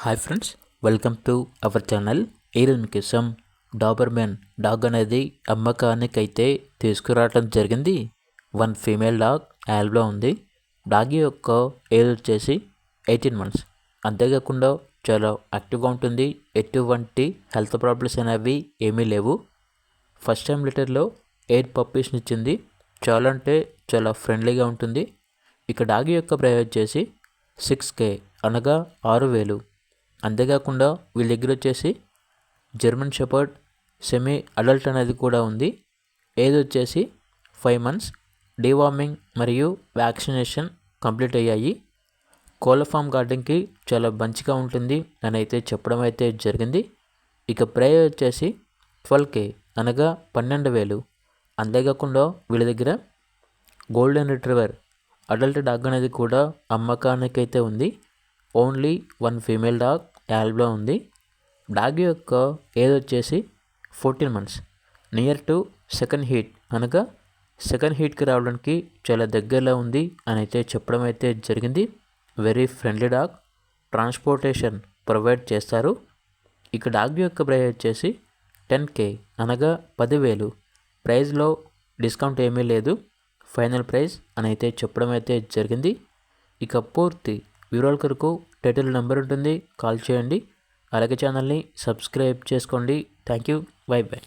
Hi friends, welcome to our channel. ఈరోజు మీకోసం Doberman dog అనేది అమ్మకానికైతే తీసుకురావడం జరిగింది. వన్ ఫీమేల్ డాగ్ యాల్బ్లో ఉంది. డాగ్ యొక్క ఏజ్ వచ్చేసి 18 months. అంతేకాకుండా చాలా యాక్టివ్గా ఉంటుంది. ఎటువంటి హెల్త్ ప్రాబ్లమ్స్ అనేవి ఏమీ లేవు. ఫస్ట్ టైం లిటర్లో 8 పప్పీస్ని ఇచ్చింది. చాలా అంటే చాలా ఫ్రెండ్లీగా ఉంటుంది. ఇక డాగ్ యొక్క ప్రైస్ వచ్చేసి 6K అనగా 6,000. అంతేకాకుండా వీళ్ళ దగ్గర వచ్చేసి జర్మన్ షెపర్డ్ సెమీ అడల్ట్ అనేది కూడా ఉంది. ఏజ్ వచ్చేసి 5 months. డీవార్మింగ్ మరియు వ్యాక్సినేషన్ కంప్లీట్ అయ్యాయి. కోళ్ళ ఫామ్ గార్డెన్కి చాలా మంచిగా ఉంటుంది అని అయితే చెప్పడం అయితే జరిగింది. ఇక ప్రైస్ వచ్చేసి 12K అనగా 12,000. అంతేకాకుండా వీళ్ళ దగ్గర గోల్డెన్ రిట్రీవర్ అడల్ట్ డాగ్ అనేది కూడా అమ్మకానికైతే ఉంది. ఓన్లీ వన్ ఫీమేల్ డాగ్ యాల్బ్లో ఉంది. డాగ్ యొక్క ఏజ్ వచ్చేసి 14 months. Near to second heat అనగా సెకండ్ హీట్కి రావడానికి చాలా దగ్గరలో ఉంది అని అయితే చెప్పడం అయితే జరిగింది. Very friendly dog. Transportation provide చేస్తారు. ఇక డాగ్ యొక్క ప్రైస్ వచ్చేసి 10K అనగా 10,000. ప్రైస్లో డిస్కౌంట్ ఏమీ లేదు. ఫైనల్ ప్రైస్ అని అయితే చెప్పడం అయితే జరిగింది. ఇక పూర్తి వివరాల కొరకు టైటిల్ నెంబర్ ఉంటుంది, కాల్ చేయండి. అలాగే ఛానల్ని సబ్స్క్రైబ్ చేసుకోండి. Thank you. By by.